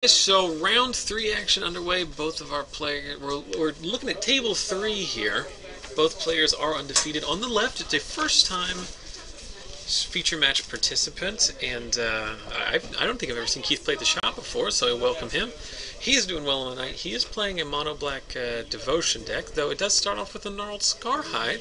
So round three action underway. Both of our players, we're looking at table three here. Both players are undefeated. On the left, it's a first-time feature match participant, and I don't think I've ever seen Keith play the shop before, so I welcome him. He is doing well on the night. He is playing a mono-black devotion deck, though it does start off with a gnarled Scarhide,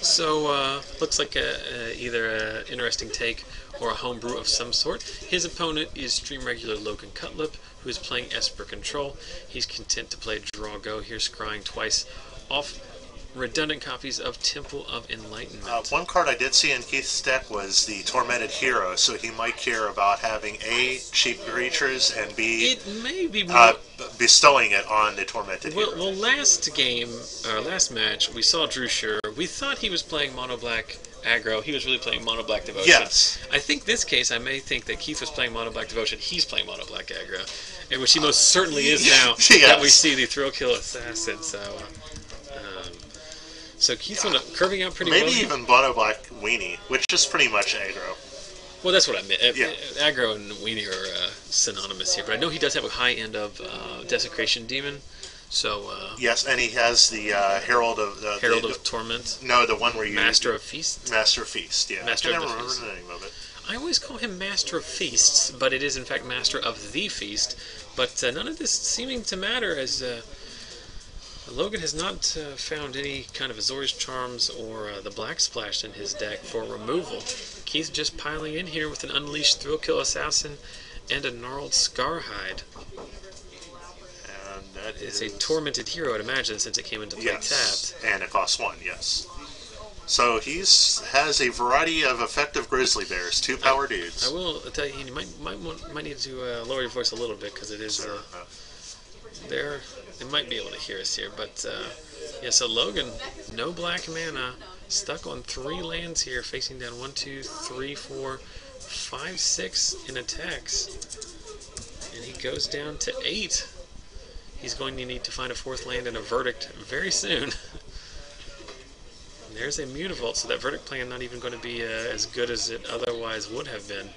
so looks like either an interesting take or a homebrew of some sort. His opponent is stream regular Logan Cutlip, who is playing Esper Control. He's content to play Draw Go here, scrying twice off redundant copies of Temple of Enlightenment. One card I did see in Keith's deck was the Tormented Hero, so he might care about having A, cheap creatures, and B, it may be bestowing it on the Tormented Hero. Well, last match, we saw Drew Shure. We thought he was playing mono black aggro. He was really playing mono black devotion. Yes. I think this case, I may think that Keith was playing mono black devotion. He's playing mono black aggro, and which he most certainly is now yes. that we see the Thrill Kill Assassin. So Keith's curving out pretty well. Maybe even mono black weenie, which is pretty much aggro. Well, that's what I meant. Yeah. Aggro and weenie are synonymous here, but I know he does have a high end of Desecration Demon. So yes, and he has the Herald of Torment. No, the one where you Master of Feast. Master of Feast. Yeah, Master I can of never Feast. remember the name of it. I always call him Master of Feasts, but it is in fact Master of the Feast. But none of this seeming to matter, as Logan has not found any kind of Azorius Charms or the Black Splash in his deck for removal. Keith just piling in here with an Unleashed Thrill Kill Assassin and a Gnarled Scarhide. And that it's a Tormented Hero, I'd imagine, since it came into play tapped. And it costs 1, yes. So he has a variety of effective Grizzly Bears, 2 power dudes. I will tell you, you might need to lower your voice a little bit, because it is there. They might be able to hear us here, but yeah. So Logan, no black mana, stuck on 3 lands here, facing down 1, 2, 3, 4, 5, 6 in attacks, and he goes down to 8. He's going to need to find a 4th land and a Verdict very soon. And there's a Mutavault, so that Verdict plan not even going to be as good as it otherwise would have been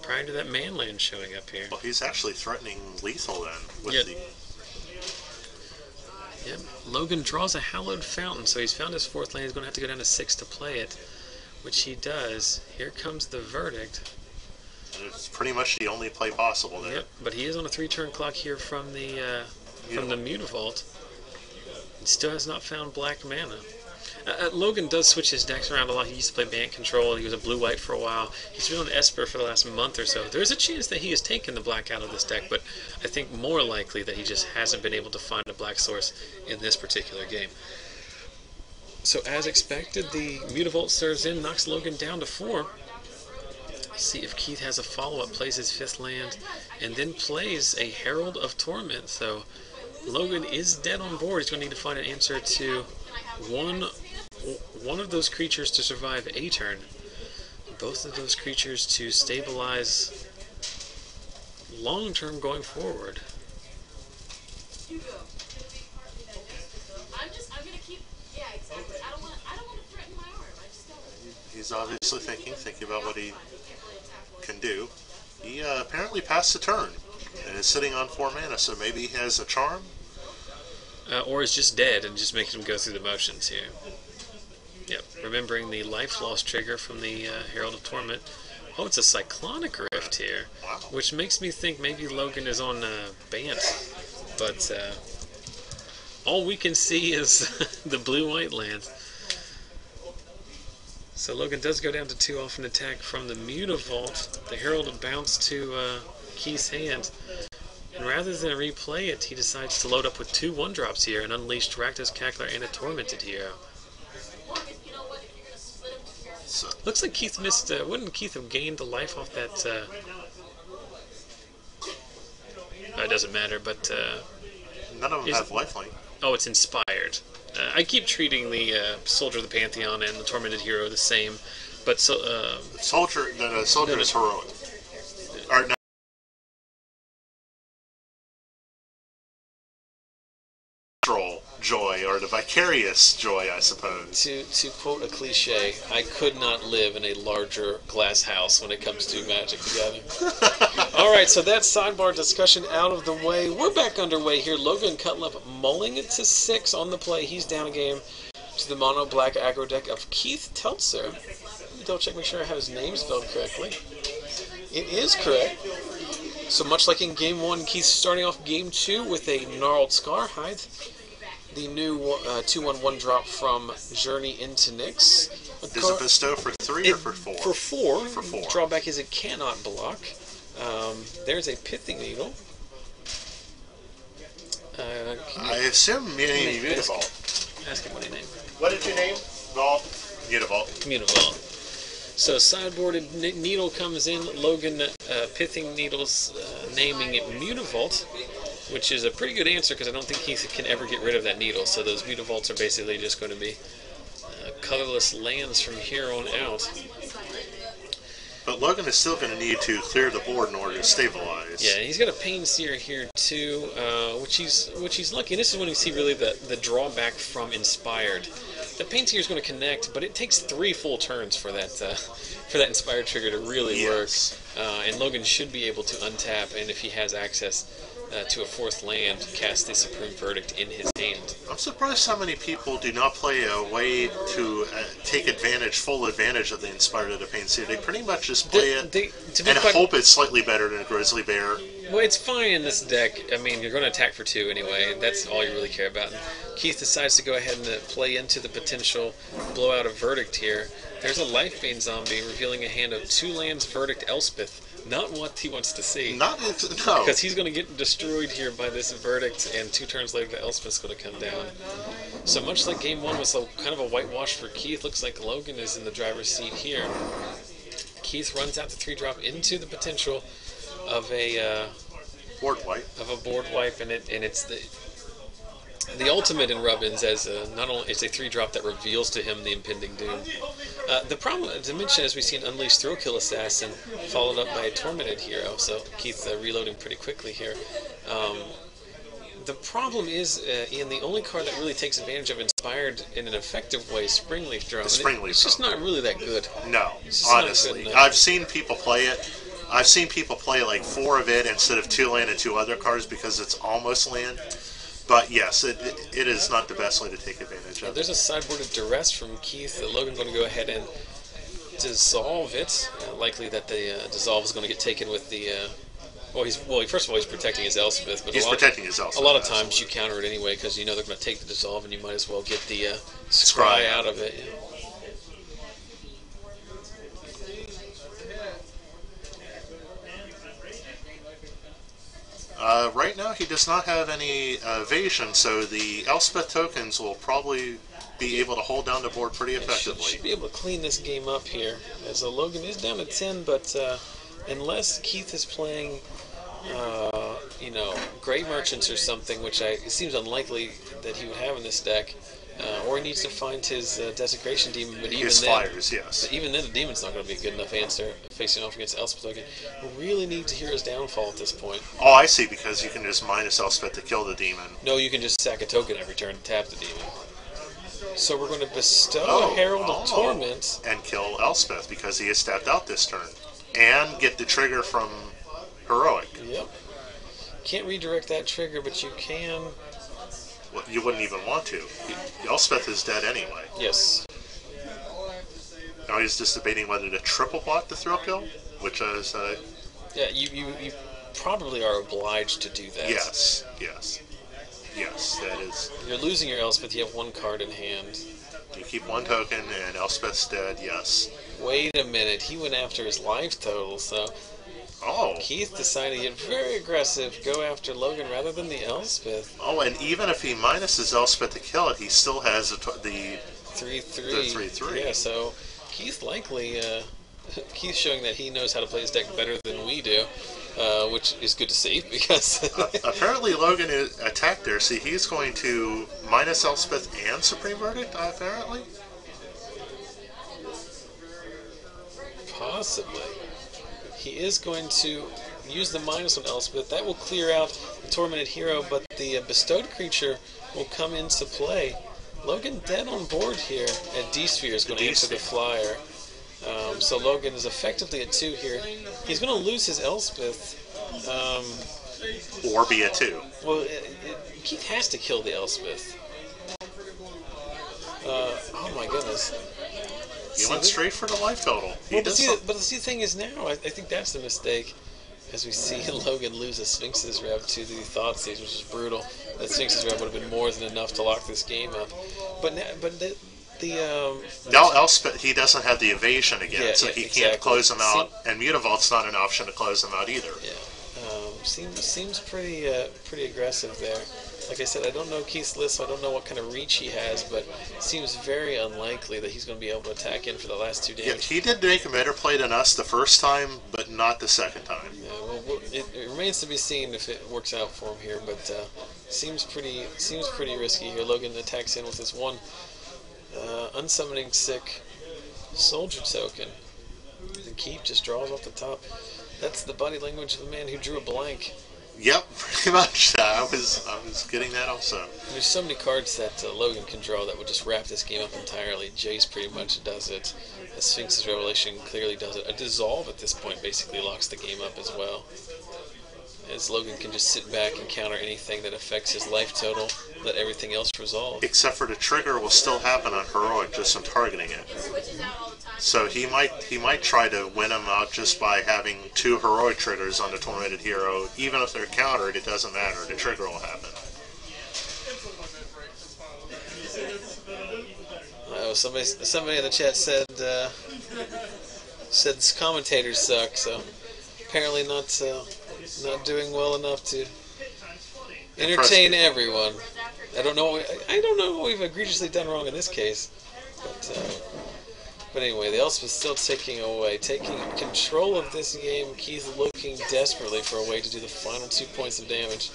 prior to that manland showing up here. Well, he's actually threatening lethal then. With Yep. Logan draws a Hallowed Fountain, so he's found his 4th land. He's going to have to go down to 6 to play it, which he does. Here comes the Verdict. It's pretty much the only play possible there. Yep, but he is on a 3-turn clock here from the Mutavault. He still has not found black mana. Logan does switch his decks around a lot. He used to play Bant Control. He was a blue-white for a while. He's been on Esper for the last month or so. There's a chance that he has taken the black out of this deck, but I think more likely that he just hasn't been able to find a black source in this particular game. So as expected, the Mutavault serves in, knocks Logan down to 4. See if Keith has a follow-up, plays his 5th land, and then plays a Herald of Torment. So Logan is dead on board. He's going to need to find an answer to one of those creatures to survive a turn. Both of those creatures to stabilize long-term going forward. He's obviously thinking about what he can do. He apparently passed the turn and is sitting on 4 mana, so maybe he has a charm? Or is just dead and just making him go through the motions here. Yep, remembering the life loss trigger from the Herald of Torment. Oh, it's a Cyclonic Rift here, wow. Which makes me think maybe Logan is on Bant, but all we can see is the blue-white lands. So Logan does go down to 2 off an attack from the Mutavault. The Herald will bounce to Keith's hand. And rather than replay it, he decides to load up with 2 1-drops here, an Unleashed Rakdos Cackler and a Tormented Hero. So, looks like Keith missed, wouldn't Keith have gained the life off that, it doesn't matter, but, none of them have lifelink. Oh, it's Inspired. I keep treating the Soldier of the Pantheon and the Tormented Hero the same, but Soldier is heroic. Or, no. joy, or the vicarious joy, I suppose. To quote a cliche, I could not live in a larger glass house when it comes to Magic together. Alright, so that sidebar discussion out of the way. We're back underway here. Logan Cutlip mulling it to 6 on the play. He's down a game to the mono black aggro deck of Keith Teltzer. Let me double check, make sure I have his name spelled correctly. It is correct. So much like in game 1, Keith's starting off game 2 with a gnarled Scarhide. The new 2/1 drop from Journey into Nyx. Does it bestow for 3 or for 4? For 4. For 4. Drawback is it cannot block. There's a Pithing Needle. I assume meaning Mutavault. Ask him what he named. What did you name? Vault? Mutavault. Mutavault. So sideboarded Needle comes in. Logan Pithing Needle's naming it Mutavault, which is a pretty good answer because I don't think he can ever get rid of that needle. So those Mutavaults are basically just going to be colorless lands from here on out. But Logan is still going to need to clear the board in order to stabilize. Yeah, he's got a Pain Seer here too, which he's lucky. And this is when you see really the drawback from Inspired. The Pain Seer is going to connect, but it takes 3 full turns for that Inspired trigger to really work. And Logan should be able to untap, and if he has access to a 4th land, cast the Supreme Verdict in his hand. I'm surprised how many people do not play a way to take full advantage of the Inspired of the Pain Seer. They pretty much just play it and hope it's slightly better than a Grizzly Bear. Well, it's fine in this deck. I mean, you're going to attack for 2 anyway. That's all you really care about. And Keith decides to go ahead and play into the potential blowout of Verdict here. There's a Lifebane Zombie revealing a hand of 2 lands Verdict Elspeth. Not what he wants to see. No. Because he's going to get destroyed here by this Verdict, and 2 turns later the Elspeth's going to come down. So much like game 1 was kind of a whitewash for Keith, looks like Logan is in the driver's seat here. Keith runs out the 3-drop into the potential of a board wipe. And it's the ultimate in Rubbins, as not only it's a 3-drop that reveals to him the impending doom. The problem to mention is we see an Unleashed Thrill-Kill Assassin followed up by a Tormented Hero, so Keith reloading pretty quickly here. The problem is, Ian, the only card that really takes advantage of Inspired in an effective way is Springleaf Drum. It's just not really that good. No, honestly. I've seen people play it. I've seen people play like 4 of it instead of 2 land and 2 other cards because it's almost land. But yes, it is not the best way to take advantage of it. There's a sideboarded Duress from Keith. Logan's going to go ahead and dissolve it. Likely that the dissolve is going to get taken with the... first of all, he's protecting his Elspeth. But a lot of times you counter it anyway because you know they're going to take the dissolve and you might as well get the scry out of it. Right now, he does not have any evasion, so the Elspeth tokens will probably be able to hold down the board pretty effectively. Should be able to clean this game up here, as Logan is down to 10, but unless Keith is playing, Grey Merchants or something, which it seems unlikely that he would have in this deck, or he needs to find his Desecration Demon, but even then the Demon's not going to be a good enough answer facing off against Elspeth token. We really need to hear his downfall at this point. Oh, I see, because you can just minus Elspeth to kill the Demon. No, you can just sack a token every turn to tap the Demon. So we're going to bestow a Herald of Torment. And kill Elspeth, because he has tapped out this turn. And get the trigger from Heroic. Yep. Can't redirect that trigger, but you can... Well, you wouldn't even want to. Elspeth is dead anyway. Yes. Now he's just debating whether to triple block the thrill kill, which is... Yeah, you probably are obliged to do that. Yes, that is... You're losing your Elspeth, you have 1 card in hand. You keep 1 token, and Elspeth's dead, yes. Wait a minute, he went after his life total, so... Oh. Keith decided to get very aggressive, go after Logan rather than the Elspeth. Oh, and even if he minuses Elspeth to kill it, he still has the 3/3. Yeah, so Keith likely... Keith's showing that he knows how to play his deck better than we do, which is good to see, because... apparently Logan attacked there. See, he's going to minus Elspeth and Supreme Verdict, apparently? Possibly. He is going to use the -1 Elspeth. That will clear out the Tormented Hero, but the bestowed creature will come into play. Logan dead on board here at D-Sphere is going to answer the flyer. So Logan is effectively at 2 here. He's going to lose his Elspeth. Or be a 2. Well, Keith has to kill the Elspeth. Oh my goodness. He went straight for the life total. But the thing is now, I think that's the mistake. As we see Logan lose a Sphinx's Rev to the Thoughtseize, which is brutal. That Sphinx's Rev would have been more than enough to lock this game up. But now Elspeth, he doesn't have the evasion again, so he can't close him out, and Mutavault's not an option to close him out either. Yeah, seems pretty aggressive there. Like I said, I don't know Keith's list, so I don't know what kind of reach he has, but it seems very unlikely that he's going to be able to attack in for the last 2 damage. Yeah, he did make a better play than us the first time, but not the second time. Yeah, well, it remains to be seen if it works out for him here, but seems pretty risky here. Logan attacks in with this one unsummoning sick soldier token. The keep just draws off the top. That's the body language of the man who drew a blank. Yep, pretty much. I was getting that also. There's so many cards that Logan can draw that would just wrap this game up entirely. Jace pretty much does it. The Sphinx's Revelation clearly does it. A Dissolve at this point basically locks the game up as well. As Logan can just sit back and counter anything that affects his life total, let everything else resolve. Except for the trigger will still happen on Heroic just from targeting it. So he might try to win him out just by having 2 Heroic triggers on the Tormented Hero. Even if they're countered, it doesn't matter. The trigger will happen. Somebody in the chat said commentators suck, so apparently not doing well enough to entertain everyone. I don't know what we've egregiously done wrong in this case, but anyway, the Elspeth still taking control of this game. Keith looking desperately for a way to do the final 2 points of damage.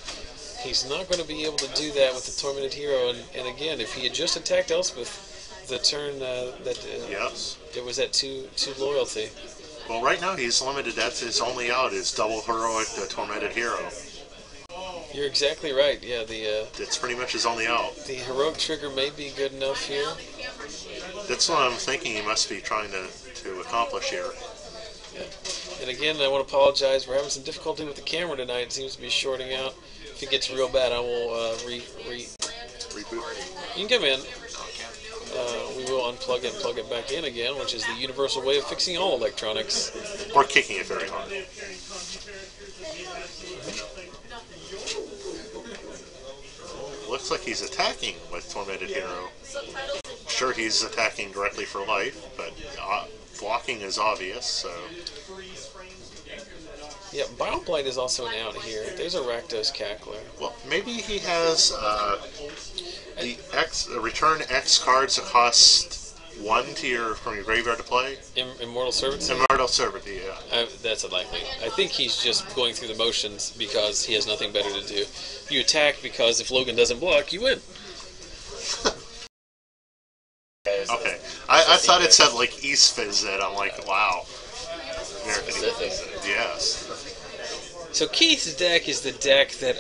He's not going to be able to do that with the Tormented Hero, and again, if he had just attacked Elspeth the turn yes, it was at 2 loyalty. Well, right now he's limited. That's his only out is double Heroic the Tormented Hero. You're exactly right. Yeah, that's pretty much his only out. The Heroic trigger may be good enough here. That's what I'm thinking he must be trying to accomplish here. Yeah. And again, I want to apologize. We're having some difficulty with the camera tonight. It seems to be shorting out. If it gets real bad, I will reboot. You can come in. We will unplug it and plug it back in again, which is the universal way of fixing all electronics. Or kicking it very hard. Looks like he's attacking with Tormented Hero. Sure, he's attacking directly for life, but blocking is obvious, so... Yeah, Bioblight is also an out here. There's a Rakdos Cackler. Well, maybe he has the return X cards that cost 1 from your graveyard to play. Immortal Servant? Immortal Servant, yeah. That's unlikely. I think he's just going through the motions because he has nothing better to do. You attack because if Logan doesn't block, you win. Okay. I thought it said like East Fizzet. I'm like, wow. Yes. So Keith's deck is the deck that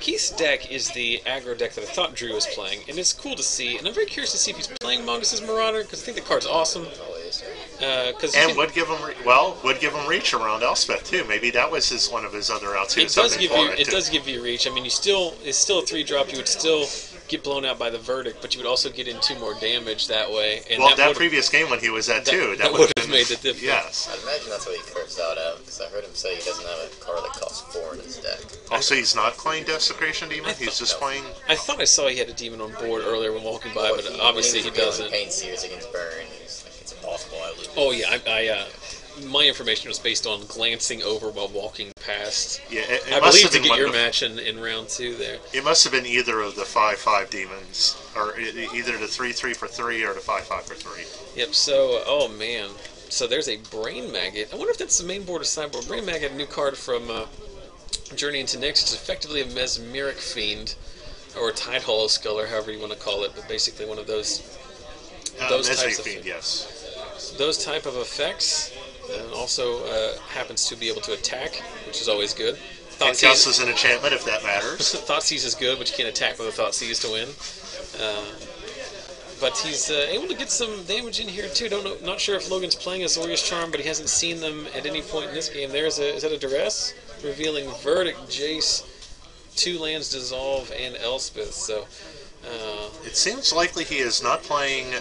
Keith's deck is the aggro deck that I thought Drew was playing, and it's cool to see. And I'm very curious to see if he's playing Mongoose' Marauder because I think the card's awesome. And would give him reach around Elspeth too. Maybe that was one of his other outs. It does give you reach. I mean, it's still a 3-drop. You would still get blown out by the Verdict, but you would also get in 2 more damage that way. And that previous game when he was at 2, that would have made the difference. Yes. I'd imagine that's what he curves out at, because I heard him say he doesn't have a card that costs 4 in his deck. Also, he's not playing Desecration Demon. He's just playing. I thought I saw he had a demon on board earlier when walking by, but obviously he doesn't. Pain Sears against Burn. It's impossible. I lose. Oh yeah, my information was based on glancing over while walking past. Yeah, I believe to get your match in round 2 there. It must have been either of the 5/5 demons, or either the 3/3 for 3 or the 5/5 for 3. Yep. So, oh man. So there's a Brain Maggot. I wonder if that's the main board or sideboard. Brain Maggot, a new card from Journey into Nyx. It's effectively a Mesmeric Fiend, or a Tide Hollow Skull, or however you want to call it, but basically one of those types of Fiend, yes. those type of effects, and also happens to be able to attack, which is always good. It counts as an enchantment if that matters. Thoughtseize is good, but you can't attack with a Thoughtseize to win. But he's able to get some damage in here too. Not sure if Logan's playing Azorius Charm, but he hasn't seen them at any point in this game. Is that a Duress? Revealing Verdict, Jace, 2 lands, Dissolve, and Elspeth. So it seems likely he is not playing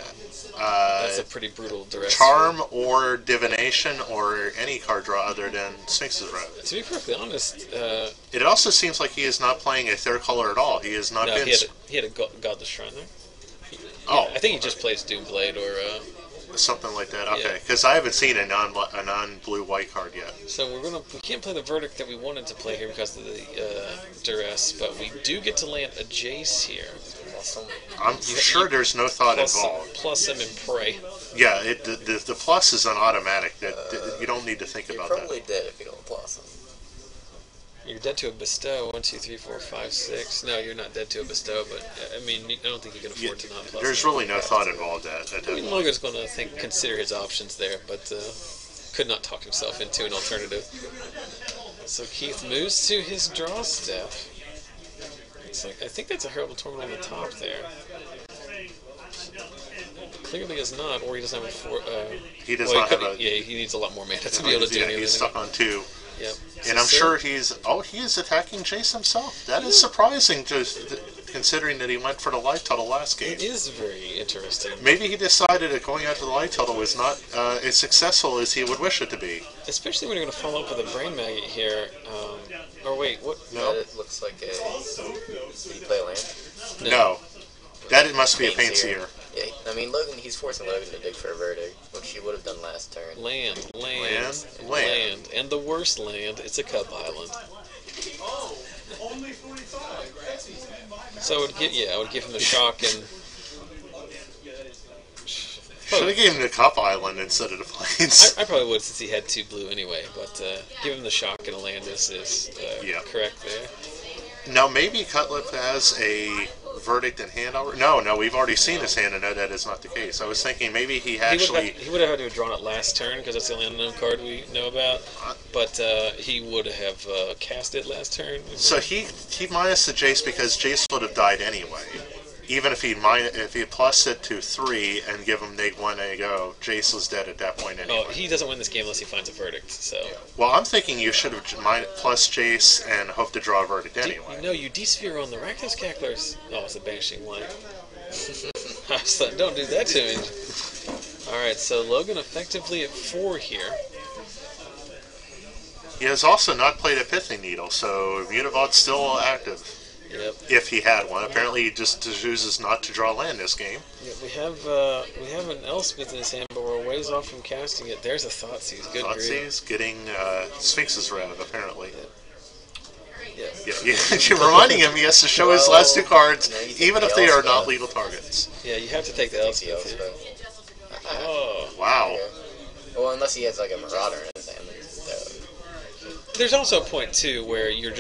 that's a pretty brutal Duress. Charm or Divination or any card draw other than Sphinx's Robe. To be perfectly honest, it also seems like he is not playing a third color at all. He has not been. He had a Godless Shrine there. I think he just plays Doomblade or something like that. Okay, because I haven't seen a non-blue white card yet. So we can't play the Verdict that we wanted to play here because of the Duress, but we do get to land a Jace here. I'm sure there's no thought involved. Plus him and pray. Yeah, the plus is an automatic. That you don't need to think about that. You're probably dead if you don't plus him. You're dead to a bestow. 1, 2, 3, 4, 5, 6. No, you're not dead to a bestow, but I mean, I don't think you can afford to not plus. There's really no thought involved at that. I mean, Logan's going to consider his options there, but could not talk himself into an alternative. So Keith moves to his draw step. I think that's a Herald Torment on the top there. Clearly is not, or he doesn't have a he does not have a... Yeah, he needs a lot more mana to be able to do anything. He's stuck on 2. Yep. And I'm sure he is attacking Jace himself. That is surprising, considering that he went for the life total last game. It is very interesting. Maybe he decided that going after the life total was not as successful as he would wish it to be. Especially when you're going to follow up with a Brain Maggot here. Or wait, what? No. It looks like a... Did he play a land? No. That must be a Pain Seer. Yeah, I mean, he's forcing Logan to dig for a Verdict, which he would have done last turn. Land. Land. And the worst land, it's a Cup Island. So I would give him the shock and... Should have given him the Cup Island instead of the Plains. I probably would since he had 2 blue anyway, but give him the shock and a land is correct there. Now maybe Cutlip has a Verdict in hand already. No, we've already seen his hand and know that is not the case. I was thinking maybe he would have had to have drawn it last turn because that's the only unknown card we know about. But he would have cast it last turn. So he minus the Jace because Jace would have died anyway. Even if he plus it to 3 and give him -1 and go, Jace was dead at that point anyway. Oh, he doesn't win this game unless he finds a Verdict. So. Well, I'm thinking you should have plus Jace and hope to draw a Verdict anyway. No, you D-sphere on the Rakdos Cacklers. Oh, it's a Banishing Light. I was like, don't do that to me. Alright, so Logan effectively at 4 here. He has also not played a Pithing Needle, so Mutavot's still active. Yep. If he had one. Apparently he just chooses not to draw land this game. Yeah, we have an Elspeth in his hand, but we're ways off from casting it. There's a Thoughtseize. Good grief. Thoughtseize getting Sphinx's Rev, apparently. Yeah. You're reminding him he has to show his last 2 cards, even if they are not legal targets. Yeah, you have to take the Elspeth here. Oh. Wow. Well, unless he has like a Marauder in his hand. There's also a point too where you're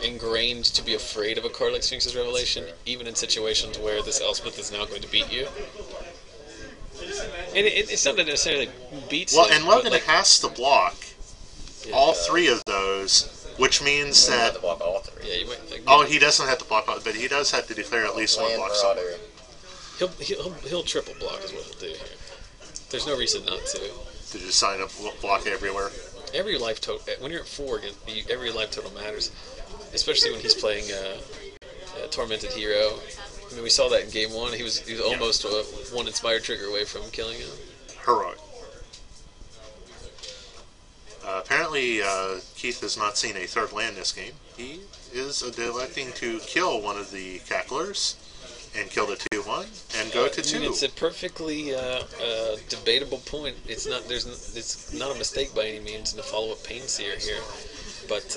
ingrained to be afraid of a card like Sphinx's Revelation, even in situations where this Elspeth is now going to beat you. And it's not that necessarily beats him. Well, and Logan has to block all 3 of those, which means that... Have to block all 3. Yeah, he doesn't have to block all, but he does have to declare at least 1 block somewhere. He'll triple block is what he'll do here. There's no reason not to. To just sign up block everywhere. Every life total, when you're at 4, every life total matters, especially when he's playing a Tormented Hero. I mean, we saw that in Game 1. He was almost 1 Inspired Trigger away from killing him. Heroic. Apparently, Keith has not seen a 3rd land this game. He is electing to kill one of the Cacklers and kill the 2/1 and go to 2. It's a perfectly debatable point. It's not a mistake by any means to follow up Pain Seer here, but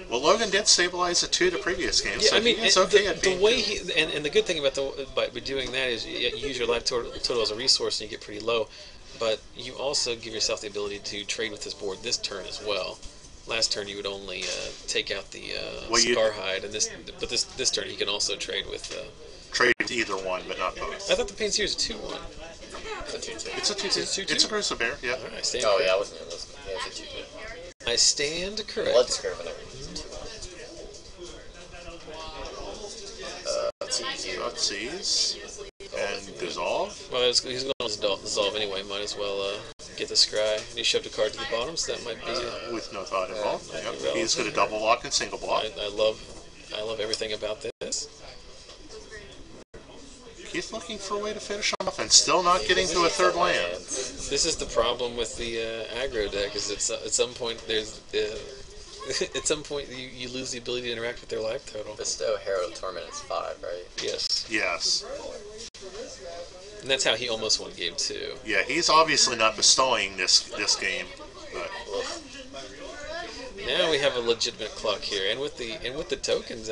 well, Logan did stabilize a 2 the previous game, yeah, so I mean, he's okay at being the way and the good thing about by doing that is you use your life total as a resource and you get pretty low, but you also give yourself the ability to trade with this board this turn as well. Last turn you would only take out the Scarhide, and this turn he can also trade with. Trade with either one, but not both. I thought the Pain Seer is a 2/1. 2-2. It's a 2-2. It's a 2-2? It's a grizzly bear, yeah. I stand Oh, corrected. yeah, I wasn't even listening. Yeah, it's a 2-2. I stand corrected. Blood Scurv and everything. Seize. And dissolve. Well, he's going to dissolve anyway. Might as well get the scry. And he shoved a card to the bottom, so that might be. With no thought involved. might Yep. be relevant. He's going to double block and single block. I love everything about this. He's looking for a way to finish off and still not getting to a third land. This is the problem with the aggro deck. Is it's at some point there's at some point you lose the ability to interact with their life total. Bestow Herald Torment is 5, right? Yes. Yes. And that's how he almost won game 2. Yeah, he's obviously not bestowing this game. But Now we have a legitimate clock here, and with the tokens,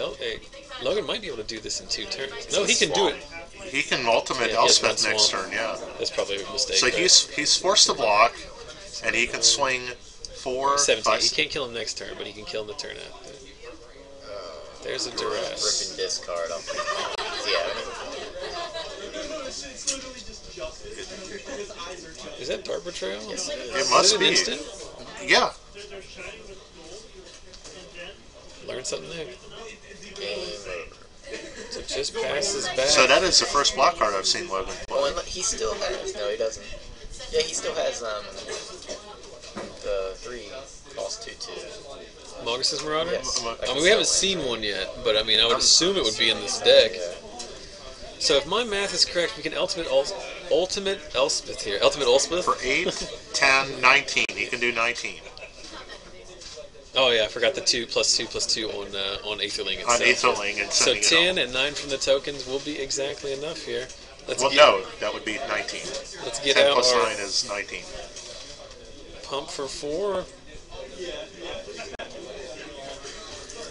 Logan might be able to do this in 2 turns. No, he can do it. he can ultimate Yeah, he has Elspeth one next swamp. turn, yeah. That's probably a mistake. So right? he's forced to block, and he can swing 4, 17. 5, He can't kill him next turn, but he can kill him the turn after. There's a duress. Ripping discard off. Yeah, Is that Dark Betrayal? Yes, it is. It must Is it an be. instant? Yeah. Learn something new. game over. So just passes back. So that is the first block card I've seen Logan play. Oh, and he still has. No, he doesn't. Yeah, he still has the 3 cost 2/2. Magus' Marauder? Yes. I mean, we haven't seen one yet, but I mean, I would assume it would be in this deck. Yeah. So if my math is correct, we can ultimate Elspeth here. Ultimate Elspeth? For 8, 10, 19. He can do 19. Oh yeah, I forgot the 2 + 2 + 2 on Aetherling itself. On Aetherling and So sending it 10 off. and 9 from the tokens will be exactly enough here. Well, no, that would be 19. Let's get 10 out plus our 9 is 19. pump for 4.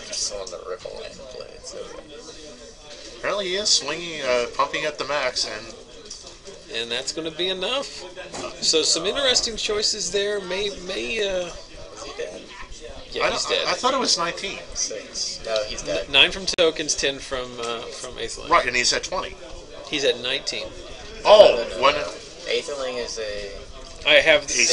Just on the Ripple and play it. So Apparently he is swinging, pumping at the max, And that's going to be enough. So some interesting choices there. May is he dead? yeah, he's dead. I thought it was 19. 6. No, he's dead. 9 from tokens, 10 from Aetherling. Right, and he's at 20. He's at 19. Oh, No. when Aetherling is a. I have he's